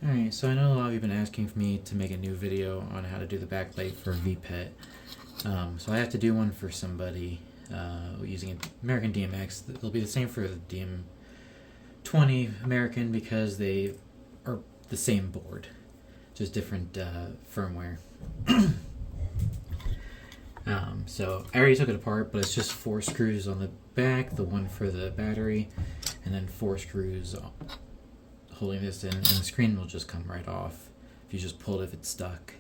Alright, so I know a lot of you have been asking for me to make a new video on how to do the backlight for VPET. So I have to do one for somebody using an American DMX. It'll be the same for the DM20 American because they are the same board, just different firmware. So I already took it apart, but it's just 4 screws on the back, the one for the battery, and then 4 screws holding this in, and the screen will just come right off if you just pull it if it's stuck.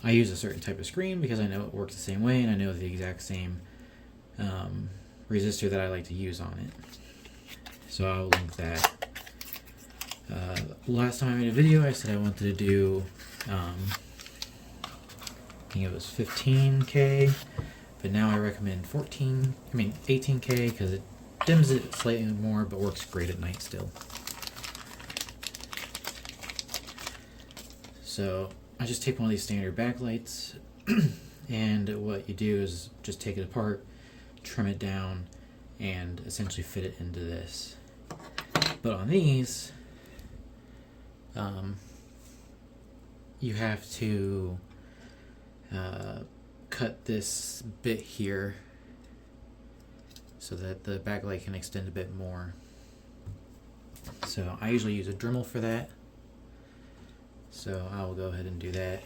I use a certain type of screen because I know it works the same way, and I know the exact same resistor that I like to use on it. So I'll link that. Last time I made a video, I said I wanted to do, I think it was 15K, but now I recommend 18K because it dims it slightly more, but works great at night still. So I just take one of these standard backlights, and what you do is just take it apart, trim it down, and essentially fit it into this. But on these, you have to cut this bit here so that the backlight can extend a bit more. So I usually use a Dremel for that. So I will go ahead and do that.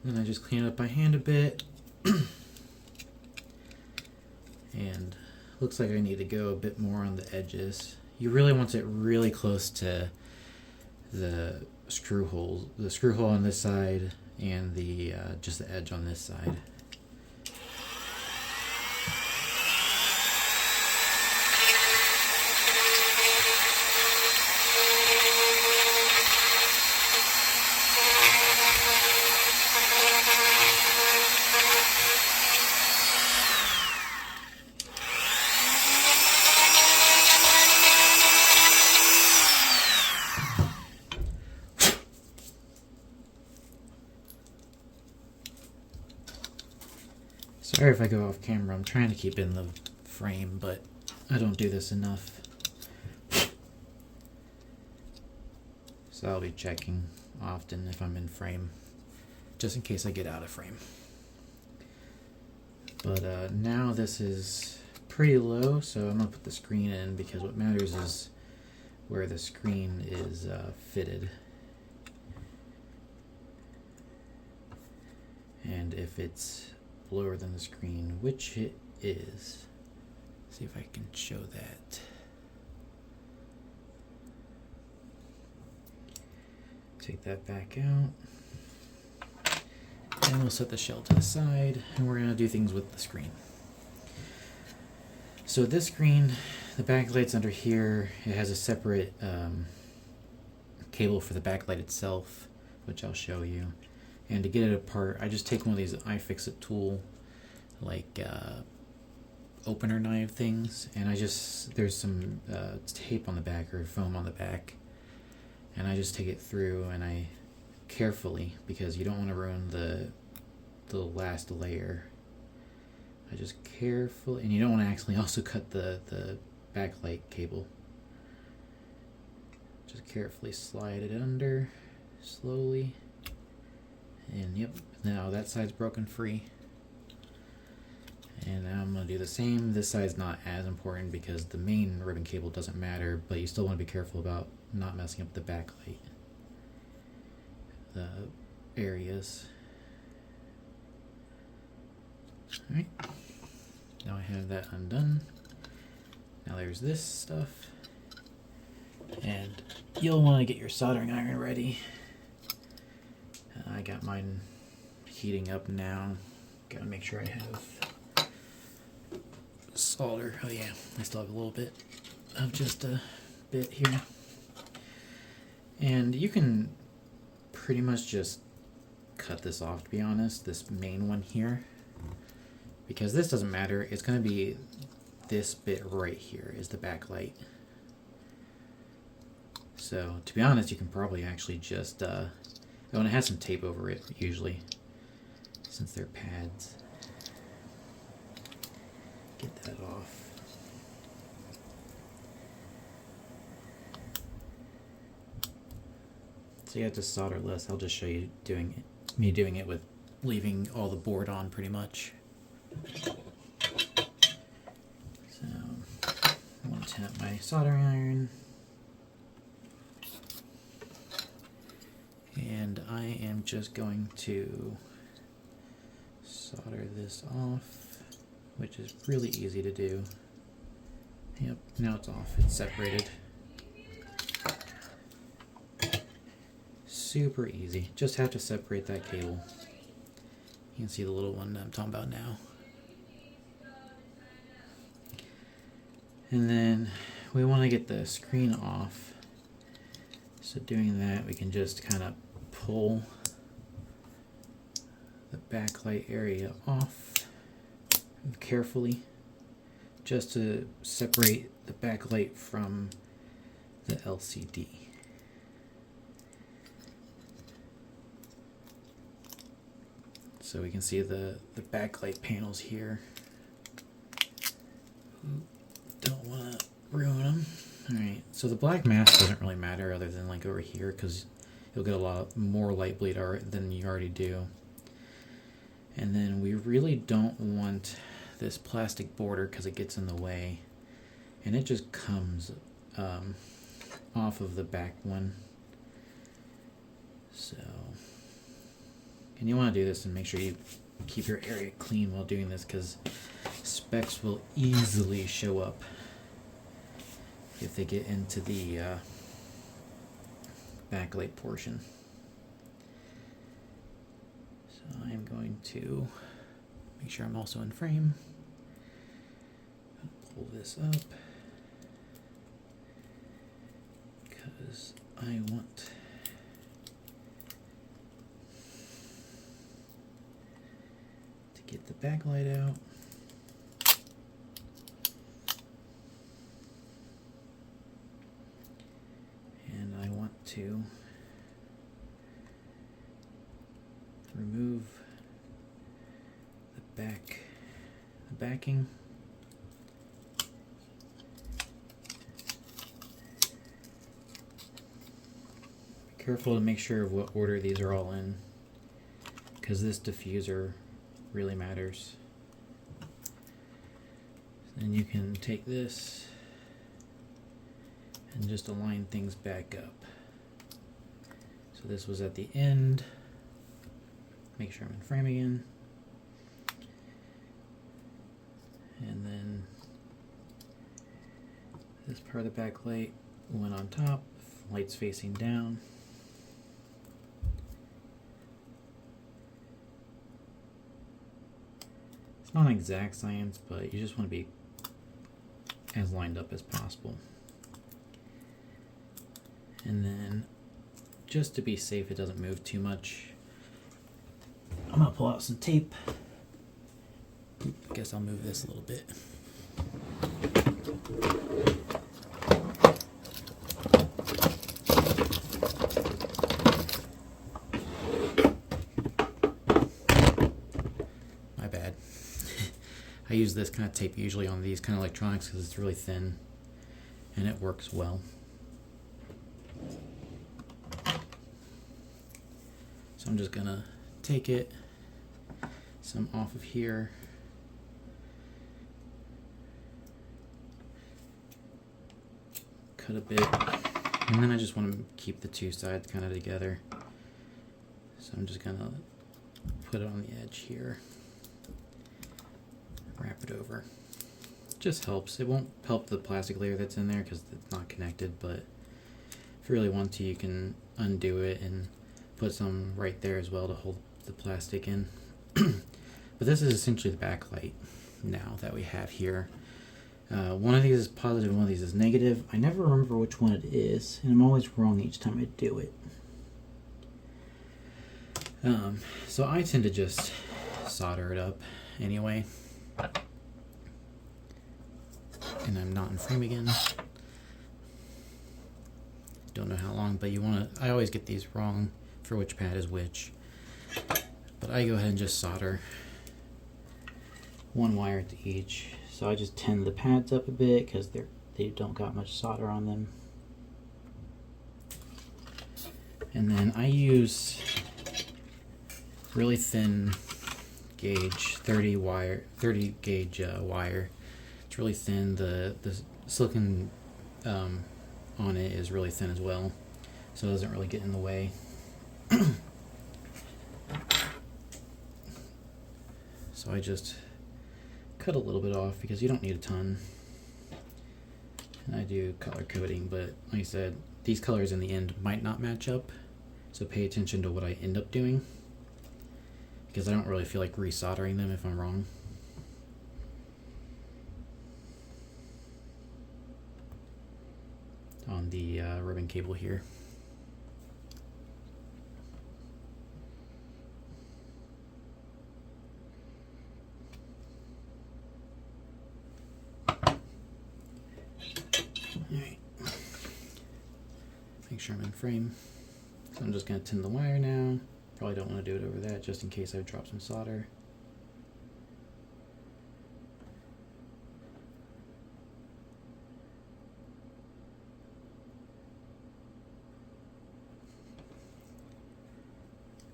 And I just clean it up by hand a bit. And looks like I need to go a bit more on the edges. You really want it really close to the screw hole on this side and the just the edge on this side. Sorry if I go off camera, I'm trying to keep in the frame, but I don't do this enough. So I'll be checking often if I'm in frame, just in case I get out of frame. But now this is pretty low, so I'm going to put the screen in because what matters is where the screen is fitted. And if it's lower than the screen, which it is. See if I can show that. Take that back out. And we'll set the shell to the side, and we're going to do things with the screen. So this screen, the backlight's under here. It has a separate cable for the backlight itself, which I'll show you. And to get it apart, I just take one of these iFixit tool, like opener knife things, and there's some tape on the back or foam on the back, and I just take it through, and I carefully, because you don't want to ruin the last layer, I just carefully, and you don't want to actually also cut the backlight cable. Just carefully slide it under, slowly. And yep, now that side's broken free. And now I'm going to do the same. This side's not as important because the main ribbon cable doesn't matter, but you still want to be careful about not messing up the backlight areas. Alright, now I have that undone. Now there's this stuff. And you'll want to get your soldering iron ready. I got mine heating up now. Gotta make sure I have solder. Oh yeah, I still have a little bit of just a bit here. And you can pretty much just cut this off, to be honest, this main one here. Because this doesn't matter, it's gonna be this bit right here is the backlight. So to be honest, you can probably actually just oh, and it has some tape over it, usually, since they're pads. Get that off. So you have to solder less. I'll just show you me doing it with leaving all the board on, pretty much. So I'm going to tap my soldering iron. And I am just going to solder this off, which is really easy to do. Yep, now it's off. It's separated. Super easy. Just have to separate that cable. You can see the little one that I'm talking about now. And then we want to get the screen off. So doing that, we can just kind of pull the backlight area off carefully, just to separate the backlight from the LCD. So we can see the backlight panels here. Don't want to ruin them. Alright, so the black mask doesn't really matter other than like over here, because you'll get a lot more light bleed art than you already do. And then we really don't want this plastic border because it gets in the way, and it just comes off of the back one. So, and you want to do this and make sure you keep your area clean while doing this, because specks will easily show up if they get into the backlight portion. So I'm going to make sure I'm also in frame. Pull this up because I want to get the backlight out. And I want to remove the backing. Be careful to make sure of what order these are all in, because this diffuser really matters. Then you can take this and just align things back up. So this was at the end. Make sure I'm in frame again. And then this part of the backlight went on top, light's facing down. It's not an exact science, but you just want to be as lined up as possible. And then, just to be safe, it doesn't move too much, I'm gonna pull out some tape. I guess I'll move this a little bit. My bad. I use this kind of tape usually on these kind of electronics because it's really thin and it works well. So I'm just gonna take it, some off of here. Cut a bit, and then I just want to keep the two sides kind of together. So I'm just gonna put it on the edge here, wrap it over. Just helps. It won't help the plastic layer that's in there because it's not connected, but if you really want to, you can undo it and put some right there as well to hold the plastic in. But this is essentially the backlight now that we have here. One of these is positive and one of these is negative. I never remember which one it is, and I'm always wrong each time I do it. So I tend to just solder it up anyway. And I'm not in frame again. Don't know how long, but you want to, I always get these wrong for which pad is which. But I go ahead and just solder one wire to each. So I just tend the pads up a bit because they don't got much solder on them. And then I use really thin gauge 30 gauge wire. It's really thin. The silicone on it is really thin as well, so it doesn't really get in the way. So I just cut a little bit off because you don't need a ton. And I do color coding, but like I said, these colors in the end might not match up, so pay attention to what I end up doing, because I don't really feel like resoldering them if I'm wrong. On the ribbon cable here. Alright. Make sure I'm in frame. So I'm just going to tin the wire now. Probably don't want to do it over that just in case I drop some solder.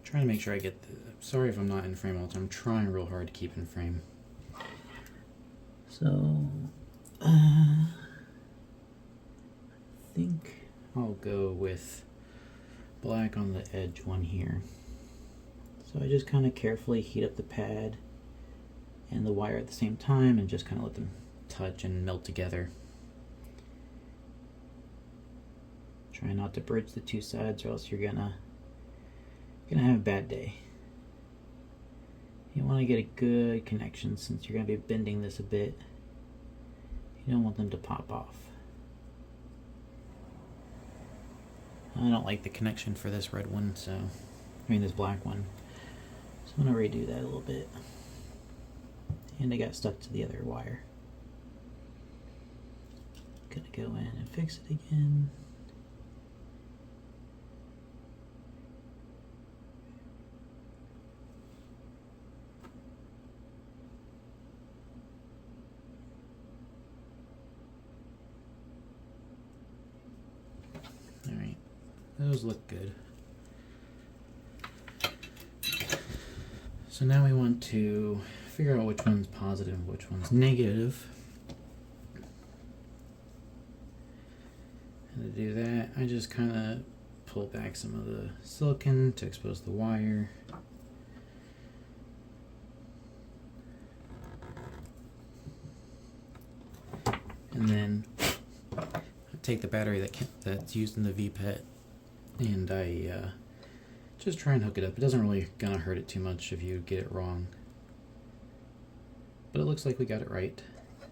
Trying to make sure I get the, sorry if I'm not in frame all the time. I'm trying real hard to keep in frame. So, I think I'll go with black on the edge one here. So I just kind of carefully heat up the pad and the wire at the same time and just kind of let them touch and melt together. Try not to bridge the two sides or else you're gonna have a bad day. You want to get a good connection since you're going to be bending this a bit. You don't want them to pop off. I don't like the connection for this red one, so this black one. So I'm going to redo that a little bit. And I got stuck to the other wire. Gonna go in and fix it again. Alright, those look good. So now we want to figure out which one's positive and which one's negative. And to do that, I just kind of pull back some of the silicone to expose the wire. And then take the battery that's used in the VPET, and I just try and hook it up. It doesn't really gonna hurt it too much if you get it wrong, but it looks like we got it right.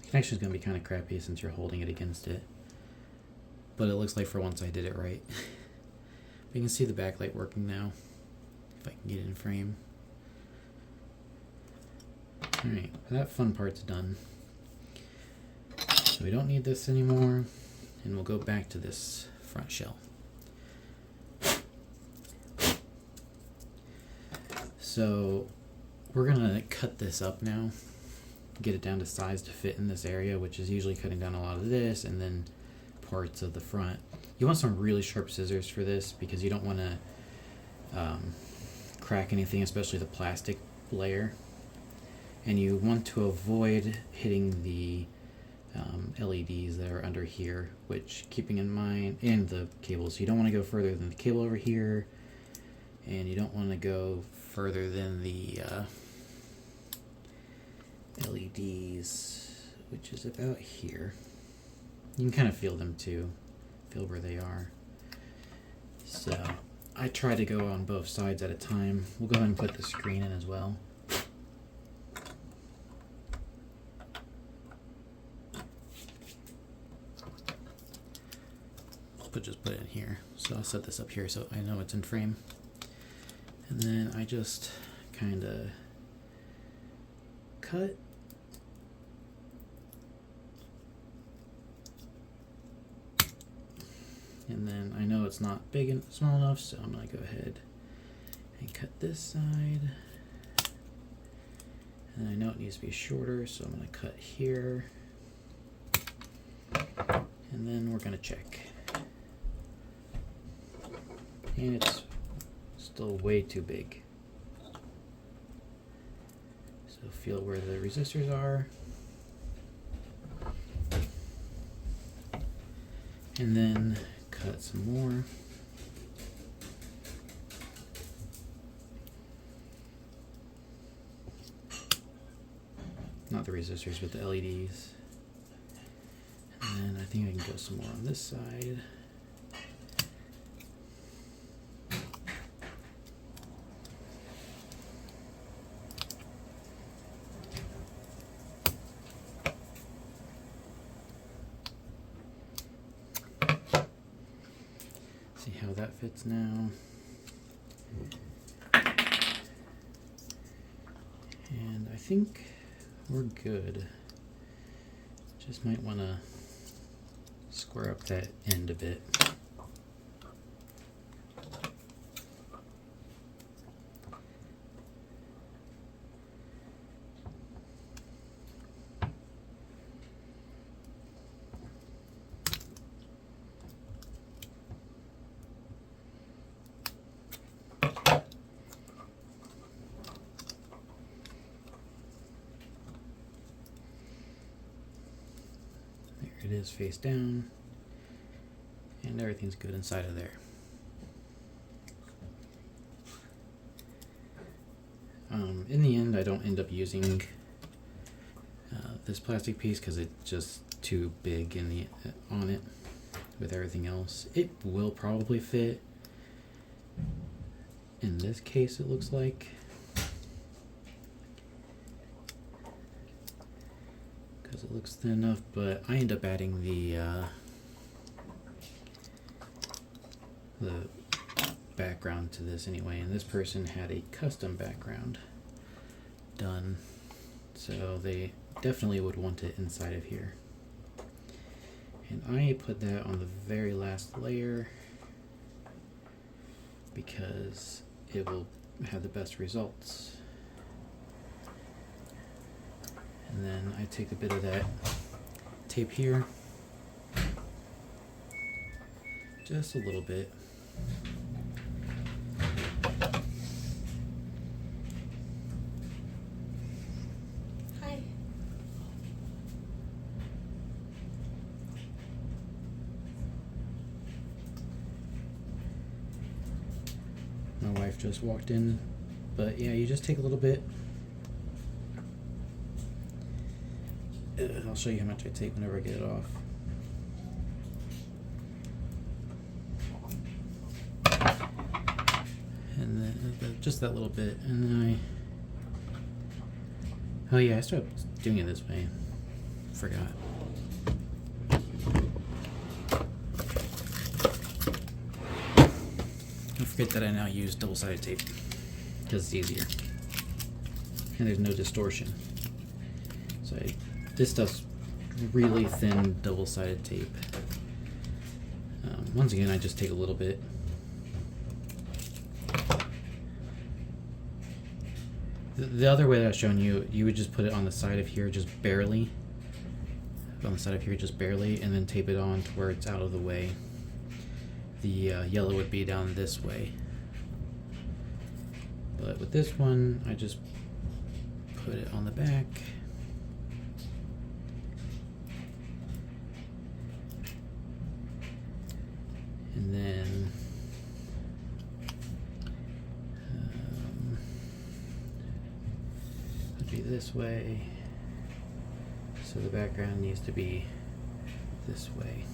The connection's gonna be kind of crappy since you're holding it against it, but it looks like for once I did it right. But you can see the backlight working now, if I can get it in frame. Alright, that fun part's done. So we don't need this anymore. And we'll go back to this front shell. So we're gonna cut this up now, get it down to size to fit in this area, which is usually cutting down a lot of this and then parts of the front. You want some really sharp scissors for this because you don't want to crack anything, especially the plastic layer. And you want to avoid hitting the LEDs that are under here, which, keeping in mind, and the cables, you don't want to go further than the cable over here, and you don't want to go further than the LEDs, which is about here. You can kind of feel them too, feel where they are. So I try to go on both sides at a time. We'll go ahead and put the screen in as well. Just put it in here. So I'll set this up here so I know it's in frame. And then I just kind of cut. And then I know it's not big and small enough, so I'm going to go ahead and cut this side. And I know it needs to be shorter, so I'm going to cut here. And then we're going to check. And it's still way too big. So feel where the resistors are. And then cut some more. Not the resistors, but the LEDs. And then I think I can go some more on this side. See how that fits now. And I think we're good. Just might want to square up that end a bit. It is face down, and everything's good inside of there. In the end, I don't end up using this plastic piece because it's just too big in the on it with everything else. It will probably fit. In this case, it looks like. Because it looks thin enough, but I end up adding the background to this anyway, and this person had a custom background done, so they definitely would want it inside of here. And I put that on the very last layer because it will have the best results. And then I take a bit of that tape here, just a little bit. Hi. My wife just walked in, but yeah, you just take a little bit. I'll show you how much I take whenever I get it off. And then just that little bit, and then oh yeah, I started doing it this way. Forgot. Don't forget that I now use double-sided tape because it's easier and there's no distortion. So this stuff's really thin double-sided tape. Once again, I just take a little bit. The other way that I've shown you, you would just put it on the side of here, just barely. on the side of here just barely, and then tape it on to where it's out of the way. The yellow would be down this way. But with this one, I just put it on the back. And then it'll be this way. So the background needs to be this way.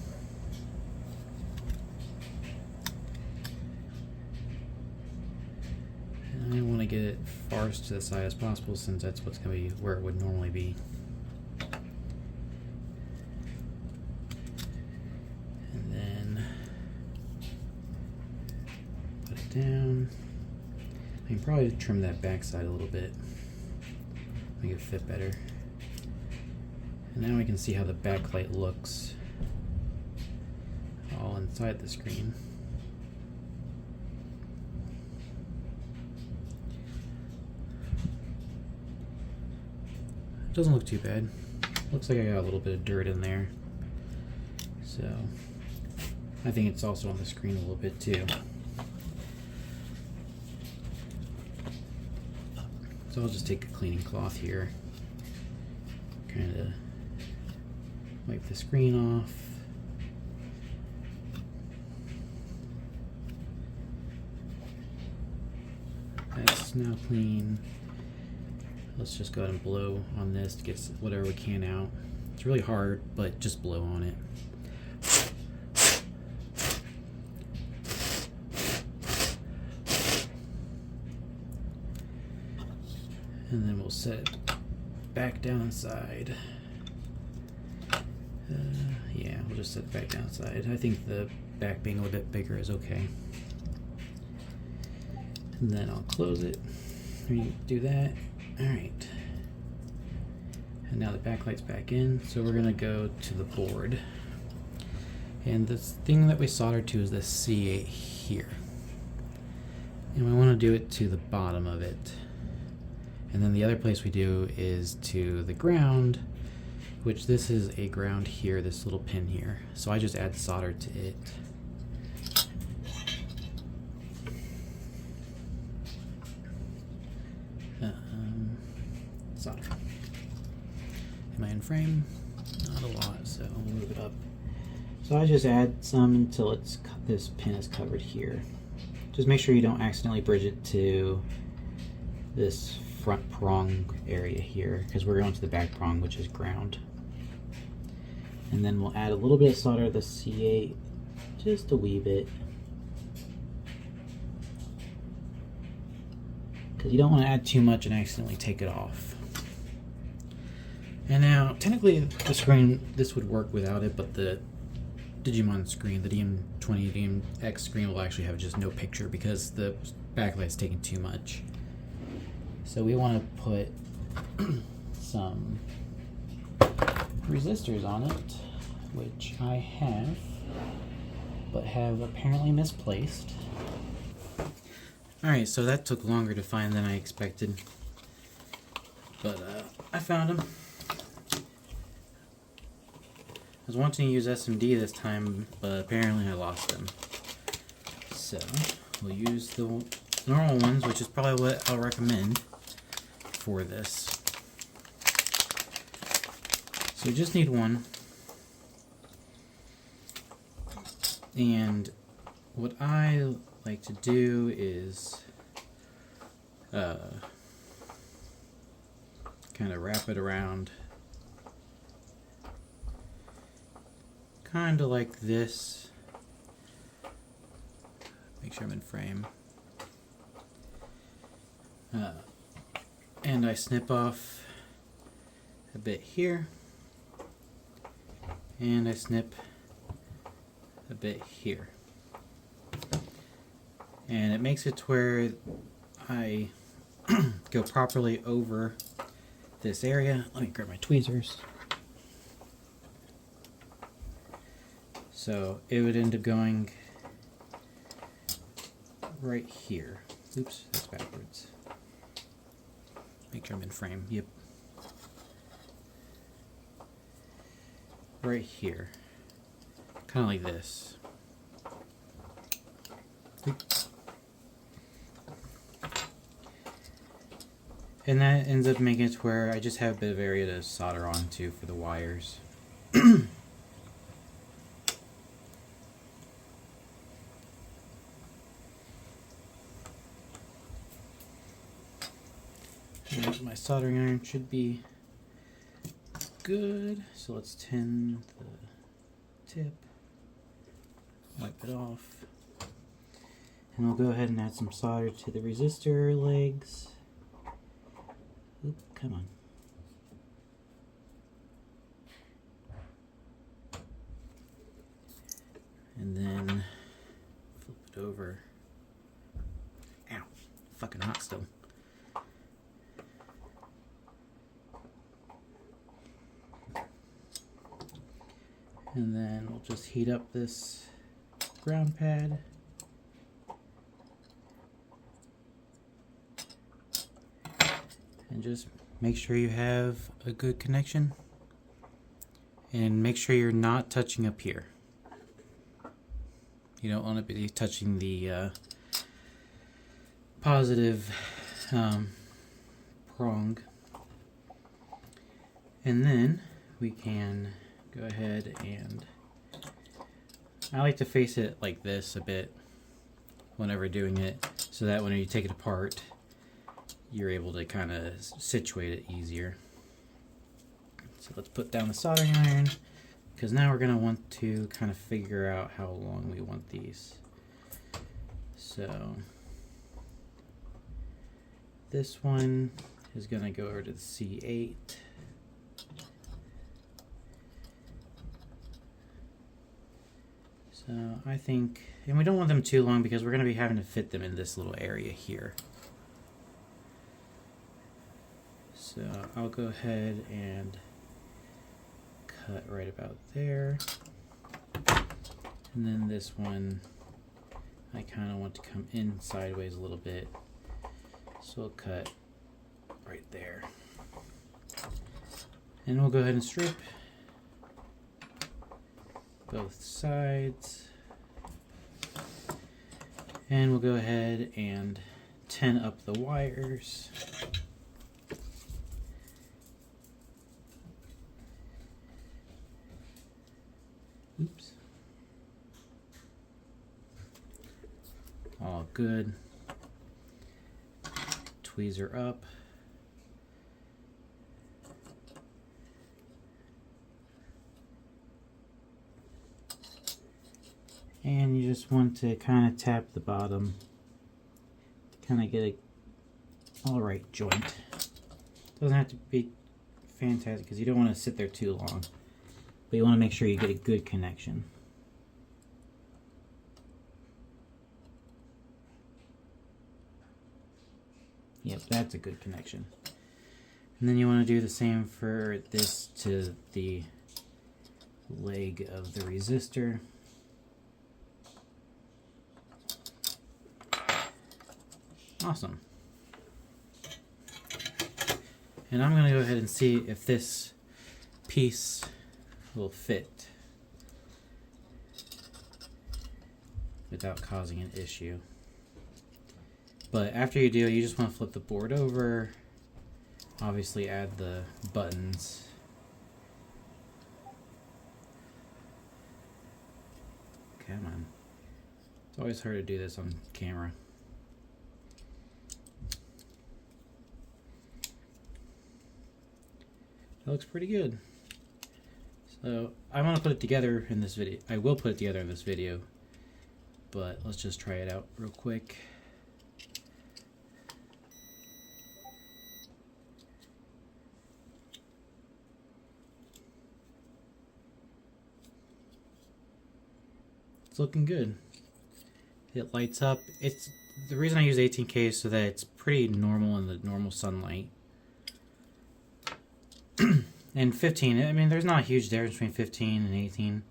And I want to get it farthest to the side as possible since that's what's going to be where it would normally be. And then put it down. I can probably trim that back side a little bit, make it fit better. And now we can see how the backlight looks all inside the screen. It doesn't look too bad. Looks like I got a little bit of dirt in there. So I think it's also on the screen a little bit too. So I'll just take a cleaning cloth here, kind of wipe the screen off. That's now clean. Let's just go ahead and blow on this to get whatever we can out. It's really hard, but just blow on it. And then we'll set it back down inside. Yeah, we'll just set it back down inside. I think the back being a little bit bigger is okay. And then I'll close it. Do that. Alright. And now the backlight's back in, so we're gonna go to the board. And this thing that we soldered to is the C8 here. And we want to do it to the bottom of it. And then the other place we do is to the ground, which this is a ground here, this little pin here. So I just add solder to it. Solder. Am I in frame? Not a lot, so I'll move it up. So I just add some until it's this pin is covered here. Just make sure you don't accidentally bridge it to this front prong area here, because we're going to the back prong, which is ground. And then we'll add a little bit of solder to the C8, just a wee bit, because you don't want to add too much and accidentally take it off. And now, technically, the screen, this would work without it, but the Digimon screen, the DM20 DMX screen, will actually have just no picture because the backlight's taking too much. So we want to put some resistors on it, which I have, but have apparently misplaced. Alright, so that took longer to find than I expected, but I found them. I was wanting to use SMD this time, but apparently I lost them. So we'll use the normal ones, which is probably what I'll recommend for this. So you just need one. And what I like to do is kind of wrap it around, kind of like this. Make sure I'm in frame. And I snip off a bit here, and I snip a bit here. And it makes it to where I go properly over this area. Let me grab my tweezers. So it would end up going right here. Oops, that's backwards. Make sure I'm in frame. Yep. right here, kind of like this. And that ends up making it to where I just have a bit of area to solder onto for the wires. And my soldering iron should be good. So let's tin the tip, wipe it off. And we'll go ahead and add some solder to the resistor legs. Oop, come on. And then flip it over. Ow, fucking hot still. And then we'll just heat up this ground pad. And just make sure you have a good connection. And make sure you're not touching up here. You don't want to be touching the positive prong. And then we can go ahead and I like to face it like this a bit whenever doing it, so that when you take it apart you're able to kind of situate it easier. So let's put down the soldering iron, because now we're going to want to kind of figure out how long we want these. So this one is going to go over to the C8. So I think, and we don't want them too long because we're going to be having to fit them in this little area here. So I'll go ahead and cut right about there. And then this one, I kind of want to come in sideways a little bit. So we'll cut right there. And we'll go ahead and strip both sides. And we'll go ahead and tin up the wires. Oops. All good. Tweezer up. And you just want to kind of tap the bottom to kind of get a all right joint. Doesn't have to be fantastic because you don't want to sit there too long, but you want to make sure you get a good connection. Yep, that's a good connection. And then you want to do the same for this to the leg of the resistor. Awesome. And I'm going to go ahead and see if this piece will fit without causing an issue. But after you do, you just want to flip the board over, obviously add the buttons. Come on. It's always hard to do this on camera. That looks pretty good. So I want to put it together in this video. I will put it together in this video, but let's just try it out real quick. It's looking good. It lights up. It's the reason I use 18K is so that it's pretty normal in the normal sunlight. And 15, I mean, there's not a huge difference between 15 and 18,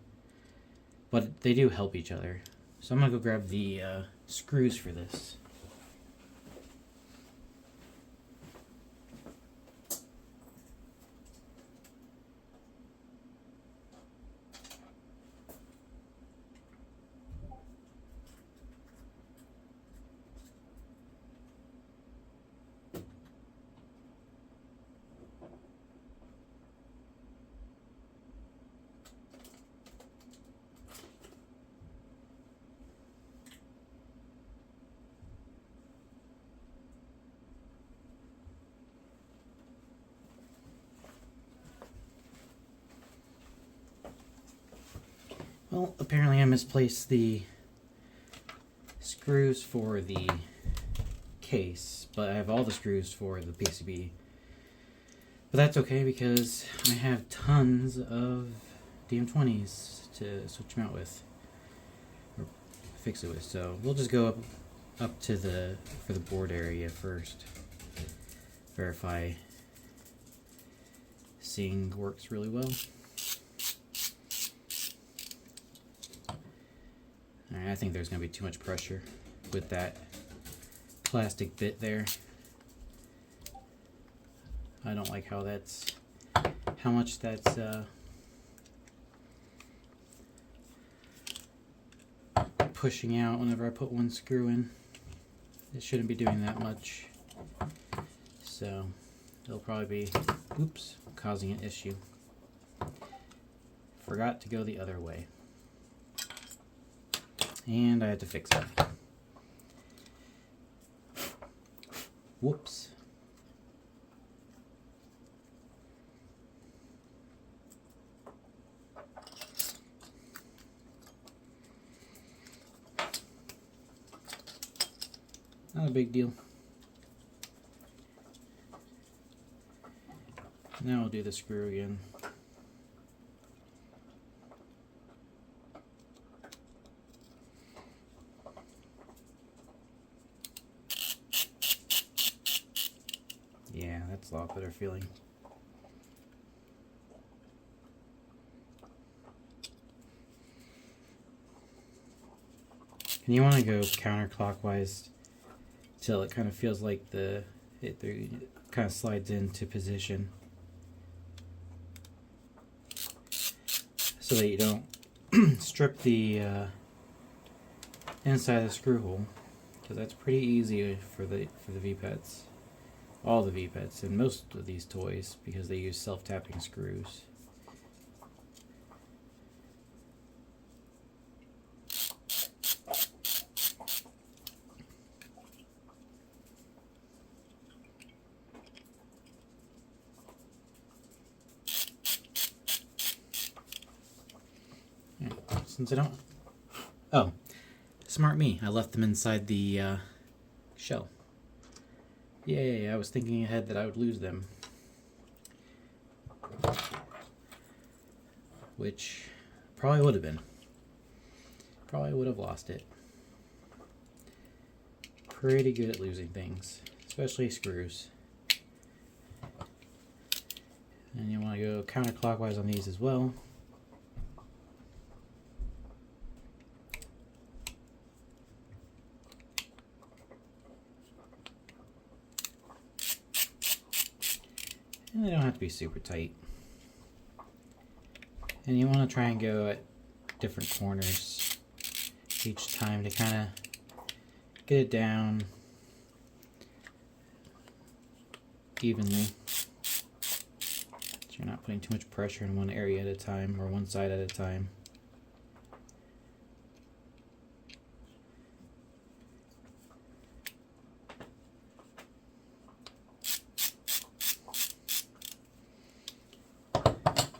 but they do help each other. So I'm gonna go grab the screws for this. Well, apparently I misplaced the screws for the case, but I have all the screws for the PCB. But that's okay because I have tons of DM20s to switch them out with, or fix it with. So we'll just go up to for the board area first. Verify seeing works really well. Alright, I think there's going to be too much pressure with that plastic bit there. I don't like how much that's pushing out whenever I put one screw in. It shouldn't be doing that much. So it'll probably be, oops, causing an issue. Forgot to go the other way. And I had to fix it. Whoops. Not a big deal. Now we'll do the screw again. Yeah, that's a lot better feeling. And you want to go counterclockwise till it kind of feels like it kind of slides into position, so that you don't strip the inside of the screw hole, because that's pretty easy for the V-pets, all the V-pets, and most of these toys, because they use self-tapping screws. Since I don't... Oh, smart me. I left them inside the shell. Yay, I was thinking ahead that I would lose them. Which probably would have been. Probably would have lost it. Pretty good at losing things, especially screws. And you want to go counterclockwise on these as well. And they don't have to be super tight. And you want to try and go at different corners each time to kind of get it down evenly, so you're not putting too much pressure in one area at a time, or one side at a time.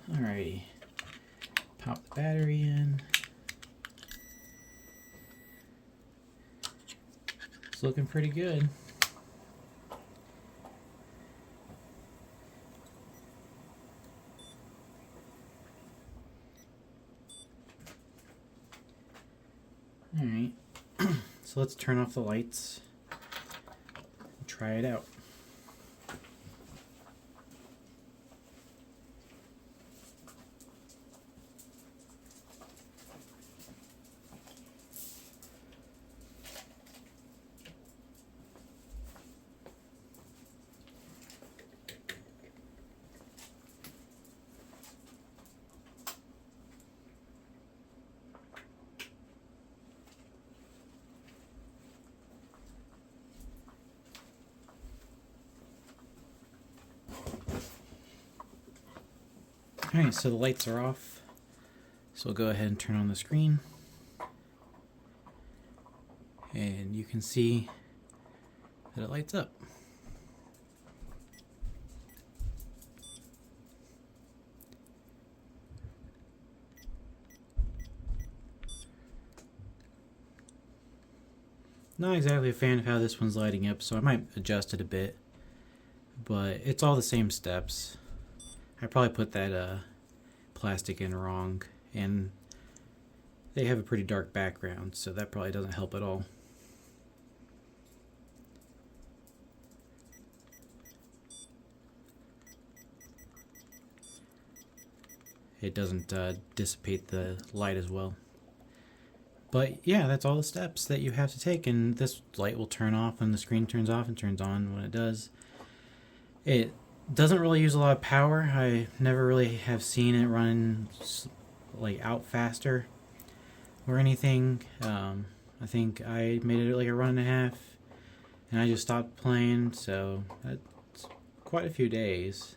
Alrighty, pop the battery in. It's looking pretty good. Alright, so let's turn off the lights and try it out. Alright, so the lights are off, so we'll go ahead and turn on the screen, and you can see that it lights up. Not exactly a fan of how this one's lighting up, so I might adjust it a bit. But it's all the same steps. I probably put that plastic in wrong, and they have a pretty dark background, so that probably doesn't help at all. It doesn't dissipate the light as well. But yeah, that's all the steps that you have to take, and this light will turn off when the screen turns off and turns on when it does. It doesn't really use a lot of power. I never really have seen it run like out faster or anything. I think I made it like a run and a half, and I just stopped playing, so that's quite a few days.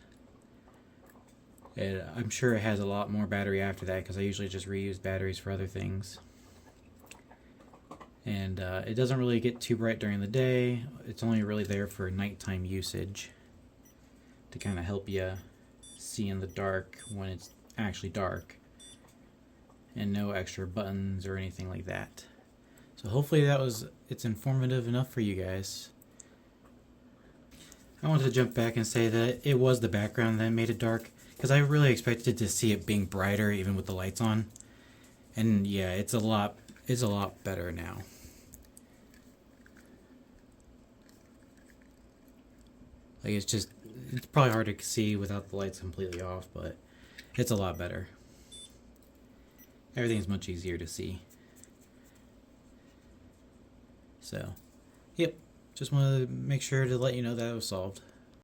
I'm sure it has a lot more battery after that because I usually just reuse batteries for other things. And it doesn't really get too bright during the day. It's only really there for nighttime usage to kind of help you see in the dark when it's actually dark. And no extra buttons or anything like that. So hopefully it's informative enough for you guys. I wanted to jump back and say that it was the background that made it dark, because I really expected to see it being brighter even with the lights on. And yeah, it's a lot better now. Like it's probably hard to see without the lights completely off, but it's a lot better. Everything's much easier to see. So, yep, just wanted to make sure to let you know that it was solved.